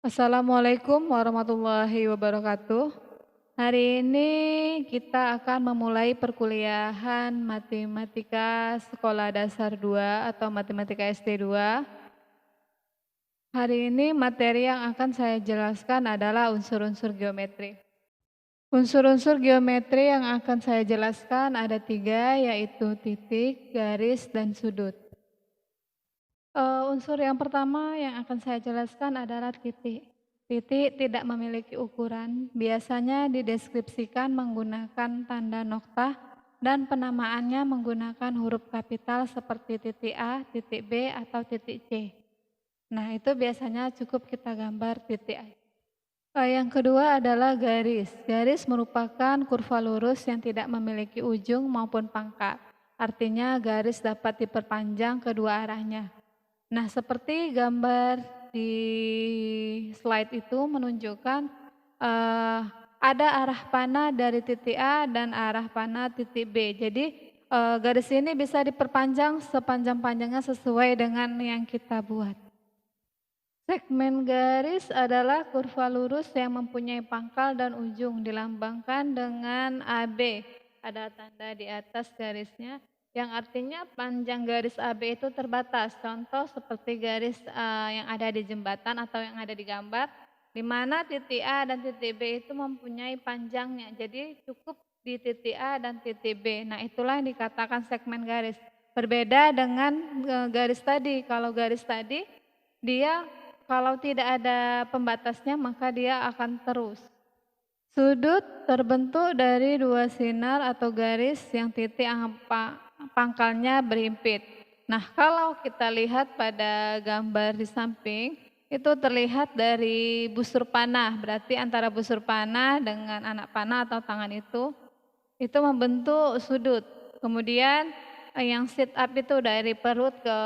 Assalamualaikum warahmatullahi wabarakatuh. Hari ini kita akan memulai perkuliahan Matematika Sekolah Dasar 2 atau Matematika SD 2. Hari ini materi yang akan saya jelaskan adalah unsur-unsur geometri. Unsur-unsur geometri yang akan saya jelaskan ada 3, yaitu titik, garis, dan sudut. Unsur yang pertama yang akan saya jelaskan adalah titik. Titik tidak memiliki ukuran, biasanya dideskripsikan menggunakan tanda noktah dan penamaannya menggunakan huruf kapital seperti titik A, titik B, atau titik C. Nah, itu biasanya cukup kita gambar titik A. Yang kedua adalah garis. Garis merupakan kurva lurus yang tidak memiliki ujung maupun pangkal. Artinya garis dapat diperpanjang kedua arahnya. Nah, seperti gambar di slide itu menunjukkan ada arah panah dari titik A dan arah panah titik B. Jadi garis ini bisa diperpanjang sepanjang-panjangnya sesuai dengan yang kita buat. Segmen garis adalah kurva lurus yang mempunyai pangkal dan ujung, dilambangkan dengan AB. Ada tanda di atas garisnya yang artinya panjang garis AB itu terbatas. Contoh seperti garis yang ada di jembatan atau yang ada di gambar, di mana titik A dan titik B itu mempunyai panjangnya. Jadi cukup di titik A dan titik B. Nah, itulah yang dikatakan segmen garis. Berbeda dengan garis tadi. Kalau garis tadi dia kalau tidak ada pembatasnya maka dia akan terus. Sudut terbentuk dari dua sinar atau garis yang titik pangkalnya berhimpit. Nah, kalau kita lihat pada gambar di samping, itu terlihat dari busur panah. Berarti antara busur panah dengan anak panah atau tangan itu membentuk sudut. Kemudian yang sit up itu dari perut ke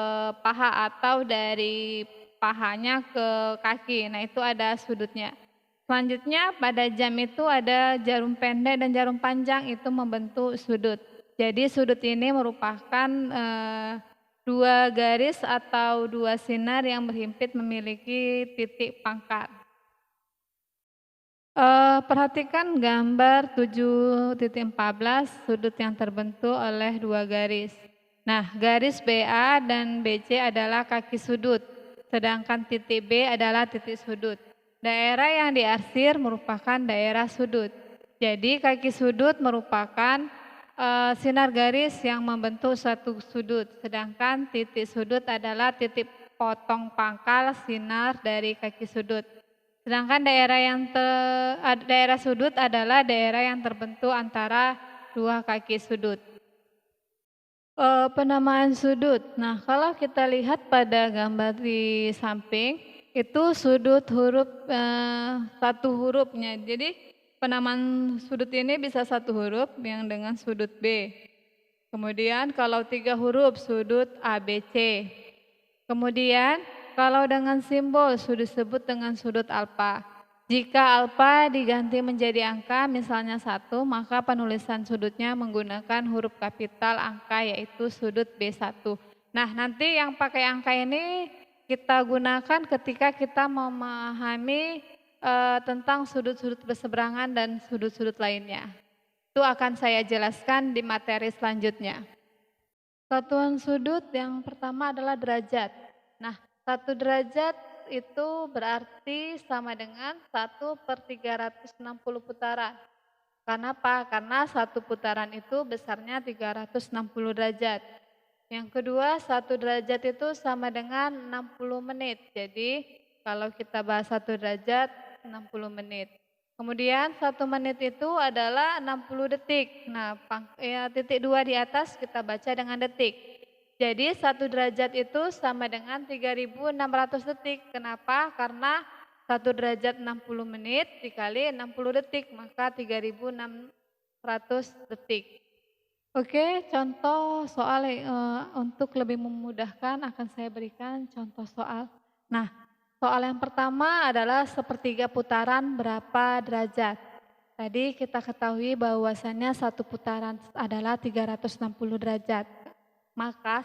paha atau dari pahanya ke kaki. Nah, itu ada sudutnya. Selanjutnya pada jam itu ada jarum pendek dan jarum panjang itu membentuk sudut. Jadi sudut ini merupakan dua garis atau dua sinar yang berhimpit memiliki titik pangkal. Perhatikan gambar 7.14 sudut yang terbentuk oleh dua garis. Nah, garis BA dan BC adalah kaki sudut, sedangkan titik B adalah titik sudut. Daerah yang diarsir merupakan daerah sudut. Jadi kaki sudut merupakan sinar garis yang membentuk suatu sudut, sedangkan titik sudut adalah titik potong pangkal sinar dari kaki sudut. Sedangkan daerah sudut adalah daerah yang terbentuk antara dua kaki sudut. Penamaan sudut. Nah, kalau kita lihat pada gambar di samping, itu sudut huruf satu hurufnya. Jadi penamaan sudut ini bisa satu huruf yang dengan sudut B. Kemudian kalau 3 huruf sudut ABC. Kemudian kalau dengan simbol disebut dengan sudut alfa. Jika alfa diganti menjadi angka misalnya 1, maka penulisan sudutnya menggunakan huruf kapital angka yaitu sudut B1. Nah, nanti yang pakai angka ini kita gunakan ketika kita memahami tentang sudut-sudut berseberangan dan sudut-sudut lainnya. Itu akan saya jelaskan di materi selanjutnya. Satuan sudut yang pertama adalah derajat. Nah, 1 derajat itu berarti sama dengan 1/360 putaran. Kenapa? Karena 1 putaran itu besarnya 360 derajat. Yang kedua, 1 derajat itu sama dengan 60 menit. Jadi, kalau kita bahas 1 derajat, 60 menit. Kemudian 1 menit itu adalah 60 detik. Nah, titik 2 di atas kita baca dengan detik. Jadi 1 derajat itu sama dengan 3.600 detik. Kenapa? Karena 1 derajat 60 menit dikali 60 detik, maka 3.600 detik. Oke, contoh soal untuk lebih memudahkan akan saya berikan contoh soal. Nah, soal yang pertama adalah sepertiga putaran berapa derajat. Tadi kita ketahui bahwasannya 1 putaran adalah 360 derajat. Maka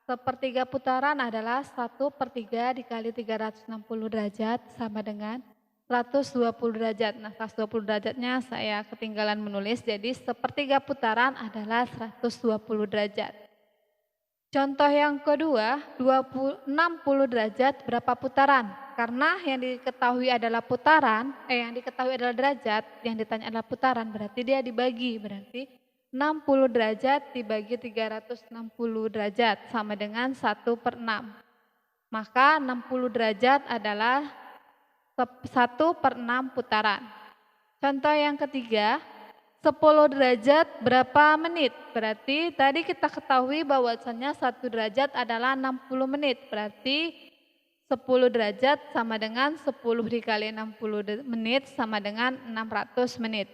Sepertiga putaran adalah 1/3 dikali 360 derajat sama dengan 120 derajat. Nah, 120 derajatnya saya ketinggalan menulis, jadi sepertiga putaran adalah 120 derajat. Contoh yang kedua, 60 derajat berapa putaran? Karena yang diketahui adalah putaran, yang diketahui adalah derajat, yang ditanya adalah putaran, berarti dia dibagi, berarti 60 derajat dibagi 360 derajat sama dengan 1/6. Maka 60 derajat adalah 1/6 putaran. Contoh yang ketiga, 10 derajat berapa menit? Berarti tadi kita ketahui bahwasannya 1 derajat adalah 60 menit. Berarti 10 derajat sama dengan 10 dikali 60 menit sama dengan 600 menit.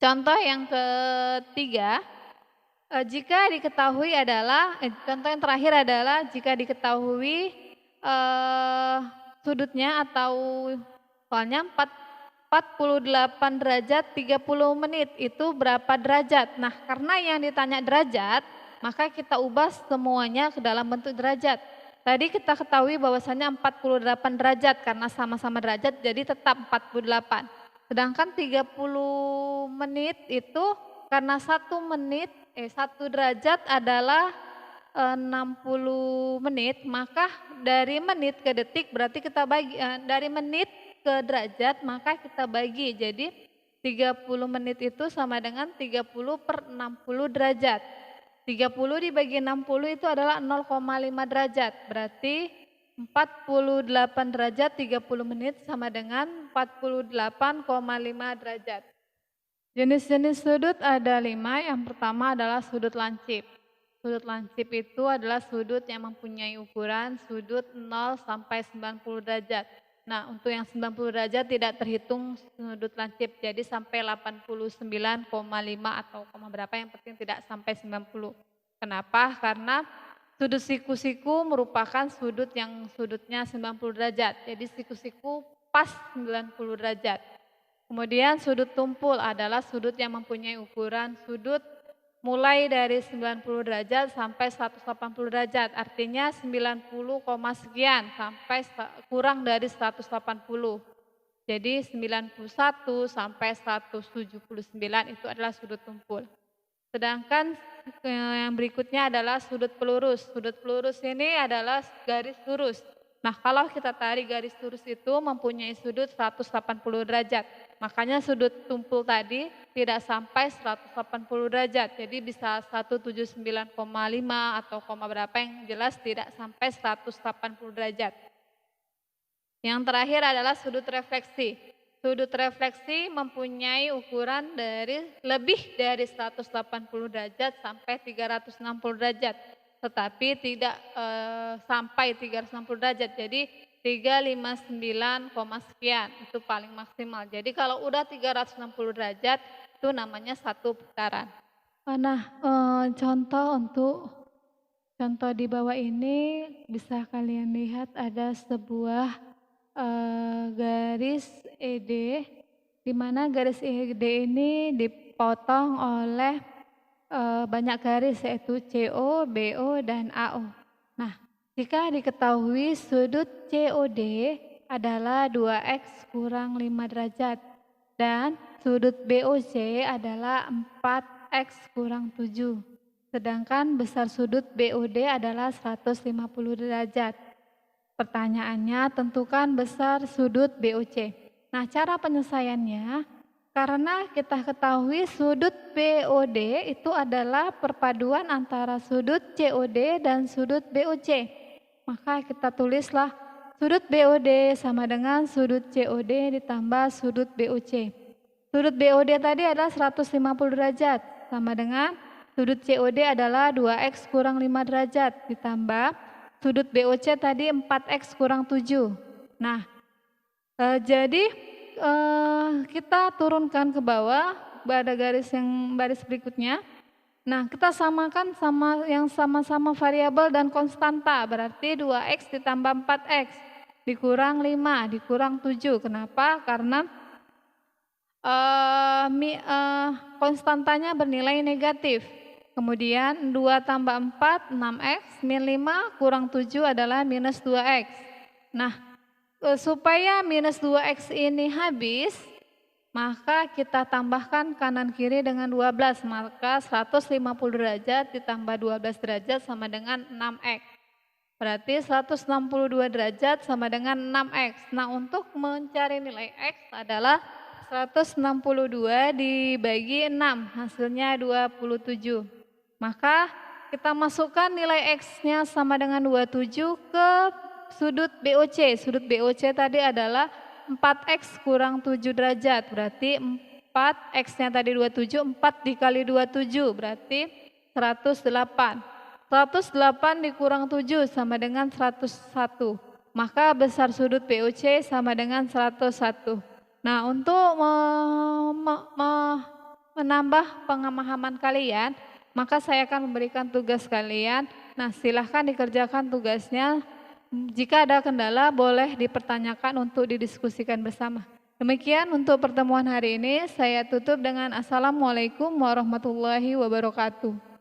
Contoh yang ketiga, jika diketahui adalah, contoh yang terakhir adalah jika diketahui sudutnya atau soalnya 48 derajat 30 menit itu berapa derajat? Nah, karena yang ditanya derajat, maka kita ubah semuanya ke dalam bentuk derajat. Tadi kita ketahui bahwasannya 48 derajat karena sama-sama derajat jadi tetap 48. Sedangkan 30 menit itu karena 1 derajat adalah 60 menit, maka dari menit ke detik berarti kita bagi dari menit ke derajat maka kita bagi, jadi 30 menit itu sama dengan 30/60 derajat. 30 dibagi 60 itu adalah 0,5 derajat, berarti 48 derajat 30 menit sama dengan 48,5 derajat. Jenis-jenis sudut ada 5, yang pertama adalah sudut lancip. Sudut lancip itu adalah sudut yang mempunyai ukuran sudut 0 sampai 90 derajat. Nah, untuk yang 90 derajat tidak terhitung sudut lancip, jadi sampai 89,5 atau koma berapa, yang penting tidak sampai 90. Kenapa? Karena sudut siku-siku merupakan sudut yang sudutnya 90 derajat, jadi siku-siku pas 90 derajat. Kemudian sudut tumpul adalah sudut yang mempunyai ukuran sudut mulai dari 90 derajat sampai 180 derajat, artinya 90, sekian sampai kurang dari 180. Jadi 91 sampai 179 itu adalah sudut tumpul. Sedangkan yang berikutnya adalah sudut pelurus. Sudut pelurus ini adalah garis lurus. Nah, kalau kita tarik garis lurus itu mempunyai sudut 180 derajat. Makanya sudut tumpul tadi tidak sampai 180 derajat. Jadi bisa 179,5 atau koma berapa, yang jelas tidak sampai 180 derajat. Yang terakhir adalah sudut refleksi. Sudut refleksi mempunyai ukuran lebih dari 180 derajat sampai 360 derajat. Tetapi tidak sampai 360 derajat, jadi 359, sekian itu paling maksimal. Jadi kalau udah 360 derajat itu namanya satu putaran. Nah, contoh di bawah ini bisa kalian lihat ada sebuah garis ED, di mana garis ED ini dipotong oleh banyak garis, yaitu CO, BO, dan AO. Nah, jika diketahui sudut COD adalah 2X kurang 5 derajat dan sudut BOC adalah 4X kurang 7. Sedangkan besar sudut BOD adalah 150 derajat. Pertanyaannya, tentukan besar sudut BOC. Nah, cara penyelesaiannya, karena kita ketahui sudut BOD itu adalah perpaduan antara sudut COD dan sudut BOC. Maka kita tulislah sudut BOD sama dengan sudut COD ditambah sudut BOC. Sudut BOD tadi adalah 150 derajat sama dengan sudut COD adalah 2X kurang 5 derajat ditambah sudut BOC tadi 4X kurang 7. Nah, jadi kita turunkan ke bawah pada baris berikutnya. Nah, kita samakan yang sama-sama variabel dan konstanta, berarti 2X ditambah 4X dikurang 5 dikurang 7. Kenapa? Karena konstantanya bernilai negatif. Kemudian 2 tambah 4, 6x, min 5 kurang 7 adalah minus 2x. Nah, supaya minus 2x ini habis, maka kita tambahkan kanan kiri dengan 12, maka 150 derajat ditambah 12 derajat sama dengan 6x. Berarti 162 derajat sama dengan 6x. Nah, untuk mencari nilai x adalah 162 dibagi 6, hasilnya 27. Maka kita masukkan nilai x-nya sama dengan 27 ke sudut BOC. Sudut BOC tadi adalah 4x kurang 7 derajat, berarti 4x-nya tadi 27, 4 dikali 27 berarti 108. 108 dikurang 7 sama dengan 101. Maka besar sudut BOC sama dengan 101. Nah, untuk menambah pemahaman kalian, maka saya akan memberikan tugas kalian. Nah, silahkan dikerjakan tugasnya. Jika ada kendala, boleh dipertanyakan untuk didiskusikan bersama. Demikian untuk pertemuan hari ini. Saya tutup dengan Assalamualaikum warahmatullahi wabarakatuh.